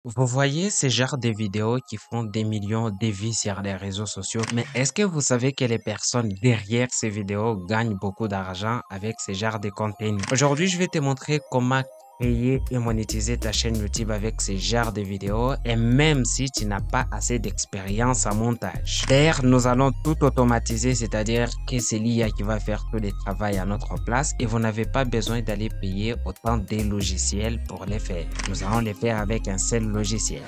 Vous voyez ces genres de vidéos qui font des millions de vues sur les réseaux sociaux, mais est-ce que vous savez que les personnes derrière ces vidéos gagnent beaucoup d'argent avec ces genres de contenu? Aujourd'hui, je vais te montrer comment créer et monétiser ta chaîne YouTube avec ces genres de vidéos et même si tu n'as pas assez d'expérience en montage. D'ailleurs, nous allons tout automatiser, c'est-à-dire que c'est l'IA qui va faire tout le travail à notre place et vous n'avez pas besoin d'aller payer autant de logiciels pour les faire. Nous allons les faire avec un seul logiciel.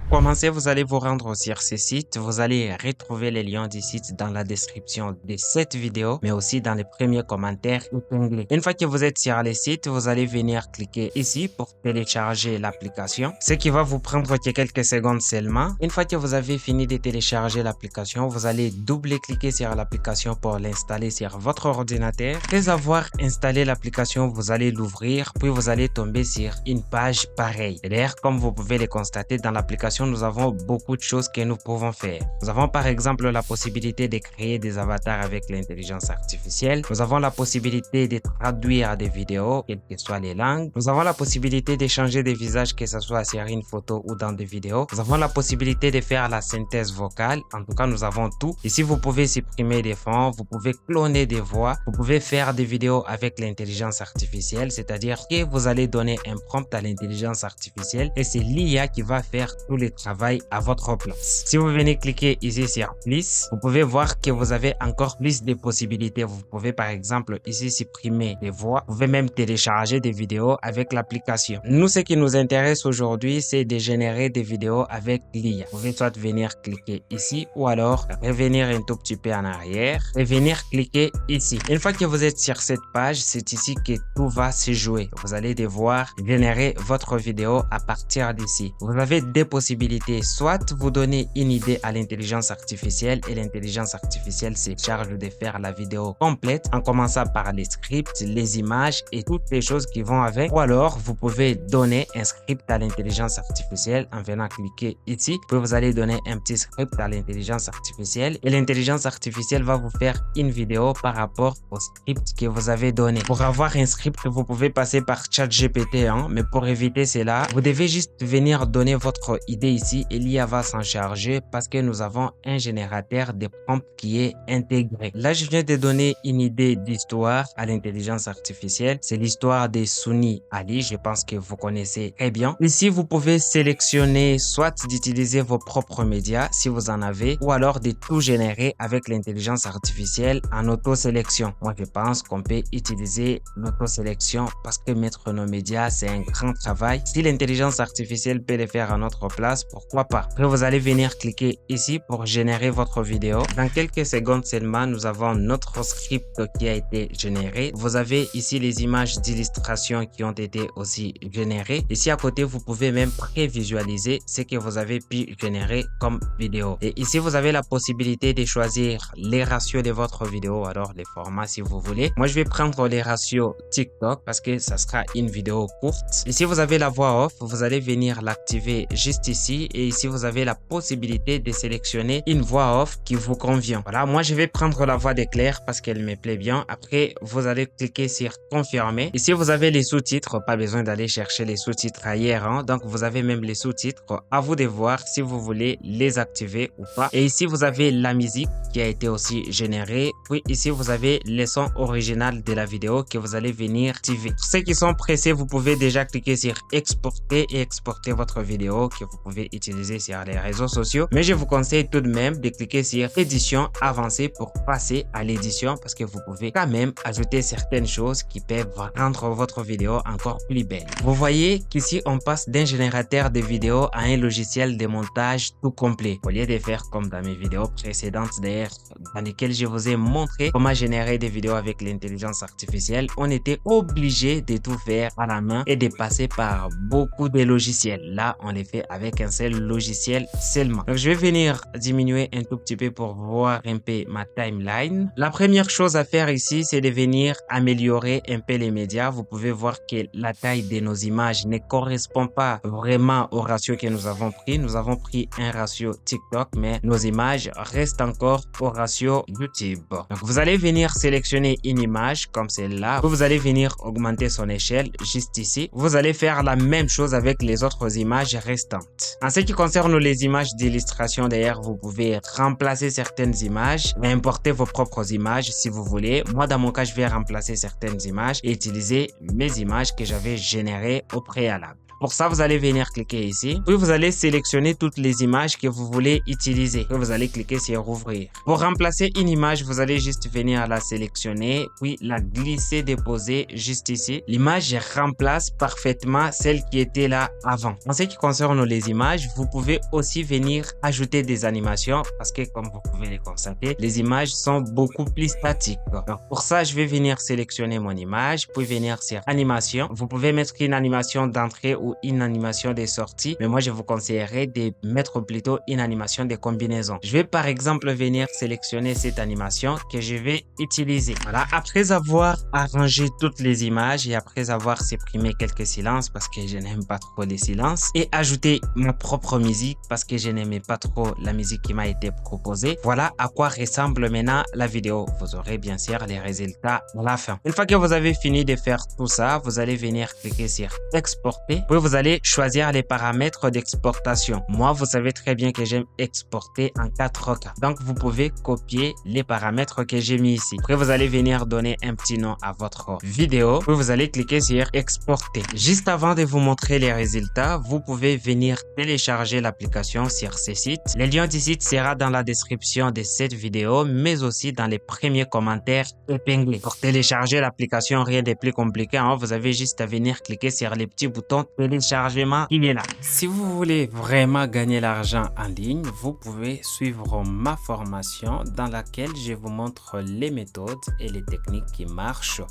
Pour commencer, vous allez vous rendre sur ce site. Vous allez retrouver les liens du site dans la description de cette vidéo, mais aussi dans les premiers commentaires épinglés. Une fois que vous êtes sur le site, vous allez venir cliquer ici pour télécharger l'application, ce qui va vous prendre que quelques secondes seulement. Une fois que vous avez fini de télécharger l'application, vous allez double-cliquer sur l'application pour l'installer sur votre ordinateur. Après avoir installé l'application, vous allez l'ouvrir, puis vous allez tomber sur une page pareille. D'ailleurs, comme vous pouvez le constater dans l'application, nous avons beaucoup de choses que nous pouvons faire. Nous avons par exemple la possibilité de créer des avatars avec l'intelligence artificielle. Nous avons la possibilité de traduire des vidéos, quelles que soient les langues. Nous avons la possibilité de changer des visages, que ce soit sur une photo ou dans des vidéos. Nous avons la possibilité de faire la synthèse vocale. En tout cas, nous avons tout. Ici, vous pouvez supprimer des fonds, vous pouvez cloner des voix, vous pouvez faire des vidéos avec l'intelligence artificielle, c'est-à-dire que vous allez donner un prompt à l'intelligence artificielle et c'est l'IA qui va faire tous les travail à votre place. Si vous venez cliquer ici sur plus, vous pouvez voir que vous avez encore plus de possibilités. Vous pouvez par exemple ici supprimer des voix. Vous pouvez même télécharger des vidéos avec l'application. Nous, ce qui nous intéresse aujourd'hui, c'est de générer des vidéos avec l'IA. Vous pouvez soit venir cliquer ici ou alors revenir un tout petit peu en arrière et venir cliquer ici. Une fois que vous êtes sur cette page, c'est ici que tout va se jouer. Vous allez devoir générer votre vidéo à partir d'ici. Vous avez deux possibilités. Soit vous donnez une idée à l'intelligence artificielle et l'intelligence artificielle se charge de faire la vidéo complète en commençant par les scripts, les images et toutes les choses qui vont avec. Ou alors, vous pouvez donner un script à l'intelligence artificielle en venant cliquer ici. Puis vous allez donner un petit script à l'intelligence artificielle et l'intelligence artificielle va vous faire une vidéo par rapport au script que vous avez donné. Pour avoir un script, vous pouvez passer par ChatGPT, mais pour éviter cela, vous devez juste venir donner votre idée ici et l'IA va s'en charger parce que nous avons un générateur de prompts qui est intégré. Là, je viens de donner une idée d'histoire à l'intelligence artificielle. C'est l'histoire de Sunny Ali. Je pense que vous connaissez très bien. Ici, vous pouvez sélectionner soit d'utiliser vos propres médias si vous en avez ou alors de tout générer avec l'intelligence artificielle en auto-sélection. Moi, je pense qu'on peut utiliser l'auto-sélection parce que mettre nos médias, c'est un grand travail. Si l'intelligence artificielle peut le faire à notre place, pourquoi pas. Après, vous allez venir cliquer ici pour générer votre vidéo. Dans quelques secondes seulement, nous avons notre script qui a été généré. Vous avez ici les images d'illustration qui ont été aussi générées. Ici à côté, vous pouvez même prévisualiser ce que vous avez pu générer comme vidéo. Et ici, vous avez la possibilité de choisir les ratios de votre vidéo, alors les formats si vous voulez. Moi, je vais prendre les ratios TikTok parce que ça sera une vidéo courte. Ici, vous avez la voix off. Vous allez venir l'activer juste ici et ici vous avez la possibilité de sélectionner une voix off qui vous convient. Voilà, moi je vais prendre la voix de Claire parce qu'elle me plaît bien. Après, vous allez cliquer sur confirmer. Ici vous avez les sous-titres, pas besoin d'aller chercher les sous-titres ailleurs, donc vous avez même les sous-titres. À vous de voir si vous voulez les activer ou pas. Et ici vous avez la musique qui a été aussi générée. Puis ici vous avez le son original de la vidéo que vous allez venir activer. Pour ceux qui sont pressés, vous pouvez déjà cliquer sur exporter et exporter votre vidéo que vous pouvez utiliser sur les réseaux sociaux. Mais je vous conseille tout de même de cliquer sur édition avancée pour passer à l'édition parce que vous pouvez quand même ajouter certaines choses qui peuvent rendre votre vidéo encore plus belle. Vous voyez qu'ici on passe d'un générateur de vidéos à un logiciel de montage tout complet. Au lieu de faire comme dans mes vidéos précédentes d'ailleurs dans lesquelles je vous ai montré comment générer des vidéos avec l'intelligence artificielle, on était obligé de tout faire à la main et de passer par beaucoup de logiciels. Là, on les fait avec avec un seul logiciel seulement. Donc je vais venir diminuer un tout petit peu pour voir un peu ma timeline. La première chose à faire ici, c'est de venir améliorer un peu les médias. Vous pouvez voir que la taille de nos images ne correspond pas vraiment au ratio que nous avons pris. Nous avons pris un ratio TikTok, mais nos images restent encore au ratio YouTube. Donc vous allez venir sélectionner une image comme celle-là. Vous allez venir augmenter son échelle juste ici. Vous allez faire la même chose avec les autres images restantes. En ce qui concerne les images d'illustration, d'ailleurs, vous pouvez remplacer certaines images et importer vos propres images si vous voulez. Moi, dans mon cas, je vais remplacer certaines images et utiliser mes images que j'avais générées au préalable. Pour ça, vous allez venir cliquer ici. Puis, vous allez sélectionner toutes les images que vous voulez utiliser. Puis, vous allez cliquer sur ouvrir. Pour remplacer une image, vous allez juste venir la sélectionner, puis la glisser, déposer juste ici. L'image remplace parfaitement celle qui était là avant. En ce qui concerne les images, vous pouvez aussi venir ajouter des animations parce que, comme vous pouvez les constater, les images sont beaucoup plus statiques. Donc, pour ça, je vais venir sélectionner mon image, puis venir sur animation. Vous pouvez mettre une animation d'entrée ou une animation de sortie, mais moi je vous conseillerais de mettre plutôt une animation de combinaison. Je vais par exemple venir sélectionner cette animation que je vais utiliser. Voilà, après avoir arrangé toutes les images et après avoir supprimé quelques silences parce que je n'aime pas trop les silences et ajouté ma propre musique parce que je n'aimais pas trop la musique qui m'a été proposée, voilà à quoi ressemble maintenant la vidéo. Vous aurez bien sûr les résultats à la fin. Une fois que vous avez fini de faire tout ça, vous allez venir cliquer sur exporter. Puis vous allez choisir les paramètres d'exportation. Moi, vous savez très bien que j'aime exporter en 4K. Donc, vous pouvez copier les paramètres que j'ai mis ici. Après, vous allez venir donner un petit nom à votre vidéo. Puis, vous allez cliquer sur exporter. Juste avant de vous montrer les résultats, vous pouvez venir télécharger l'application sur ce site. Le lien du site sera dans la description de cette vidéo, mais aussi dans les premiers commentaires épinglés. Pour télécharger l'application, rien de plus compliqué. Hein? Vous avez juste à venir cliquer sur les petits boutons téléchargement qui est là. Si vous voulez vraiment gagner l'argent en ligne, vous pouvez suivre ma formation dans laquelle je vous montre les méthodes et les techniques qui marchent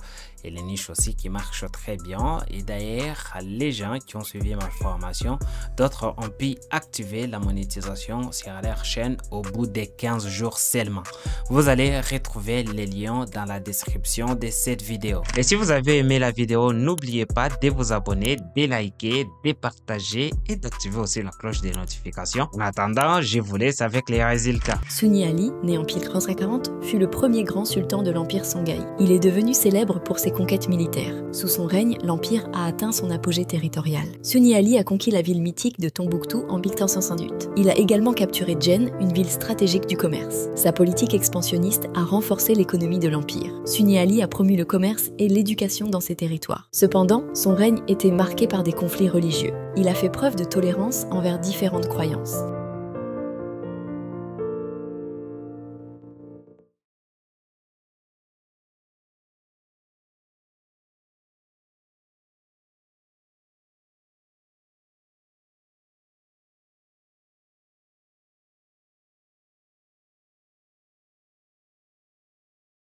et les niches aussi qui marchent très bien. Et d'ailleurs, les gens qui ont suivi ma formation, d'autres ont pu activer la monétisation sur leur chaîne au bout de 15 jours seulement. Vous allez retrouver les liens dans la description de cette vidéo. Et si vous avez aimé la vidéo, n'oubliez pas de vous abonner, de liker, de partager et d'activer aussi la cloche des notifications. En attendant, je vous laisse avec les résultats. Sunni Ali, né en pile 340, fut le premier grand sultan de l'empire Songhai. Il est devenu célèbre pour ses conquêtes militaires. Sous son règne, l'empire a atteint son apogée territorial. Sunni Ali a conquis la ville mythique de Tombouctou en 1568. Il a également capturé Djenné, une ville stratégique du commerce. Sa politique expansionniste a renforcé l'économie de l'empire. Sunni Ali a promu le commerce et l'éducation dans ses territoires. Cependant, son règne était marqué par des conflits religieux. Il a fait preuve de tolérance envers différentes croyances.